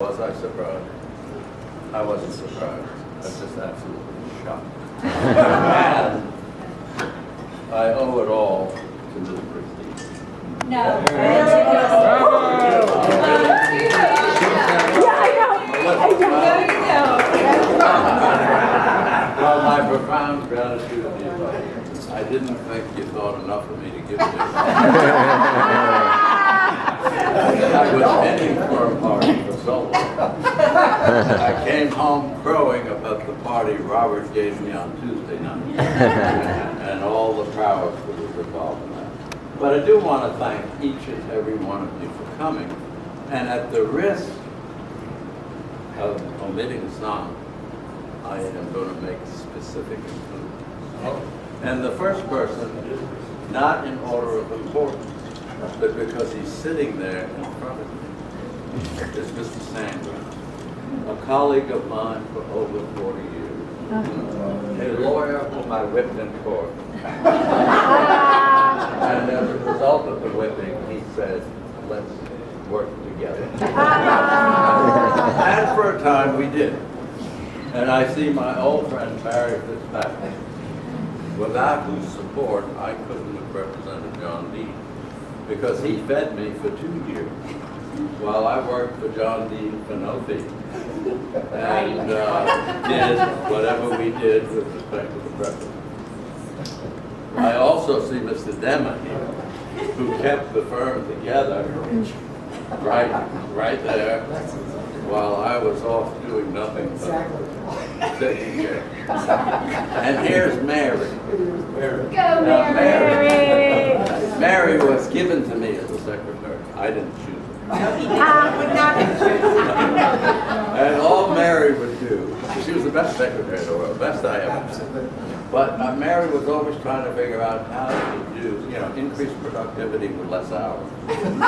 Was I surprised? I wasn't surprised. I was just absolutely shocked. And I owe it all to Miss Christine. No. Well, my profound gratitude to you. I didn't think you thought enough of me to give you. I was heading for a party for so long. I came home crowing about the party Robert gave me on Tuesday night and all the prowess that was involved in that. But I do want to thank each and every one of you for coming. And at the risk of omitting some, I am going to make specific inclusions. And the first person, not in order of importance, but because he's sitting there in front of me, is Mr. Sanders, a colleague of mine for over 40 years, a lawyer whom I whipped in court. And as a result of the whipping, he says, let's work together. And for a time we did. And I see my old friend Barry Fitzpatrick, without whose support I couldn't have represented John Dean, because he fed me for 2 years while I worked for John Dean for no fee, and did whatever we did with respect to the president. I also see Mr. Demma here, who kept the firm together right there while I was off doing nothing but taking care. And here's Mary. Go, Mary! Mary was given to me as a secretary. I didn't choose her. And all Mary would do, she was the best secretary in the world, best I ever seen. But Mary was always trying to figure out how to do, increase productivity with less hours. And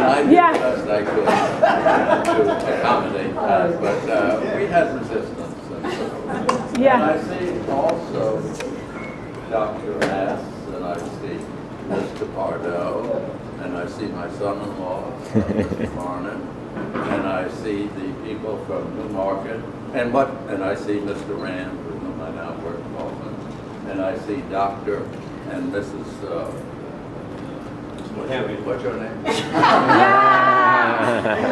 I did the best I could to accommodate that, but we had resistance. And I see also Dr. Nass, and I see Mr. Pardo, and I see my son-in-law, Mr. Farnan, and I see the people from Newmarket, and I see Mr. Rand, with whom I now work often, and I see Dr. and Mrs. What's your name?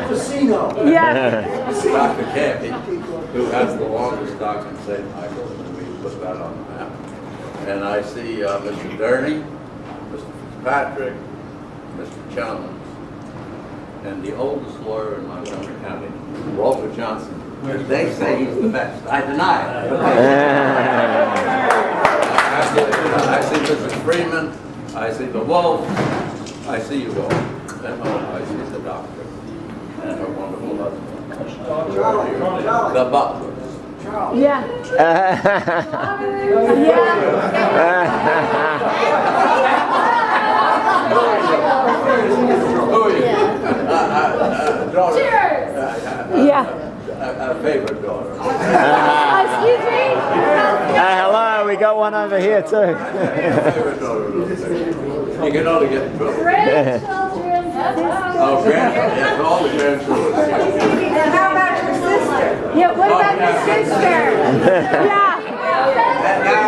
Casino. Dr. Campy, who has the longest dock in St. Michael, and we put that on the map. And I see Mr. Durney, Mr. Fitzpatrick, Mr. Jones, and the oldest lawyer in Montgomery County, Walter Johnson. They say he's the best. I deny it. I see Mr. Freeman, I see the Wolf, I see you all, and I see the doctor, and her wonderful husband, the butler. Yeah. Who are you? Daughter. Cheers. A favorite daughter. Excuse me? Hello, we got one over here too. Favorite daughter. You can only get in trouble. Grandchildren. Oh, grandchildren. Yes, all the grandchildren. And how about your sister? Yeah, what about your sister? Yeah. And now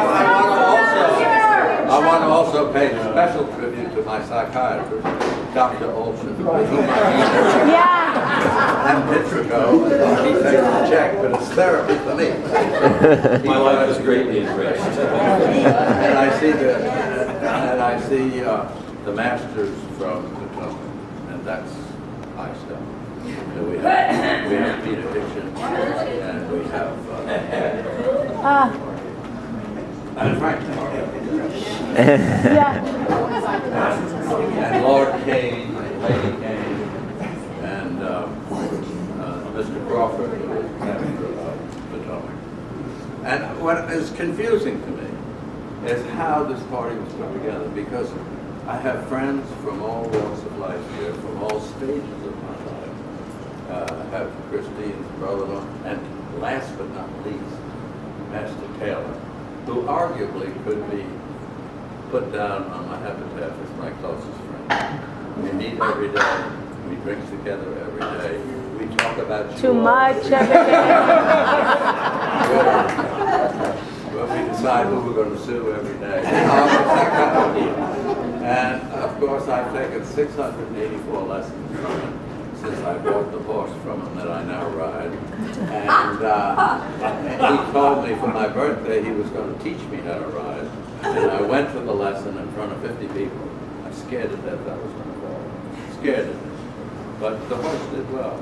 I want to also pay special tribute to my psychiatrist, Dr. Olson, with whom I and Pitrico. He takes the check, but it's therapy for me. My life is greatly enriched. And I see the masters from Potomac, and that's high stuff. And we have Peter Dixon, and we have and Frank. And Lord Kane, Lady Kane, and Mr. Crawford, who was master of Potomac. And what is confusing to me is how this party was put together, because I have friends from all walks of life here, from all stages of my life. I have Christine's brother-in-law, and last but not least, Master Taylor, who arguably could be put down on my epitaph as my closest friend. We meet every day, we We drink together every day. We talk about Too much every day. Well, we decide who we're going to sue every day. It's that kind of deal. And of course, I've taken 684 lessons from him since I bought the horse from him that I now ride. And he told me for my birthday he was going to teach me how to ride. And I went to the lesson in front of 50 people. I was scared to death I was going to fall. Scared to death. But the horse did well.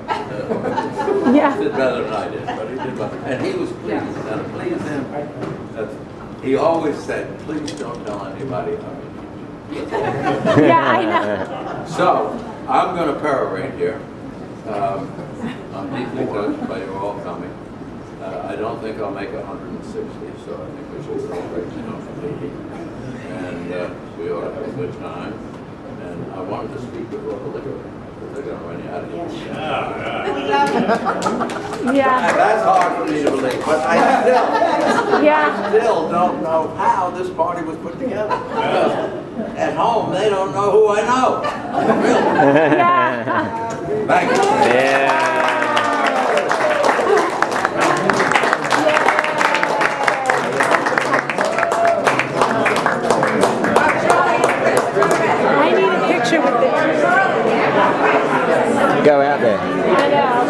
Yeah. He did better than I did, but he did well. And he was pleased. And to please him, he always said, please don't tell anybody how you teach. Yeah, I know. So, I'm going to perorate here. I'm deeply touched by you all coming. I don't think I'll make 160, so I think we should celebrate now for 80. And we ought to have a good time. And I wanted to speak before the liquor, because they're going to run you out of here. Yeah. And that's hard for me to believe, but I still don't know how this party was put together. Because at home, they don't know who I know. Really. Yeah. Thank you. Yeah. I need a picture with this. Go out there. I know.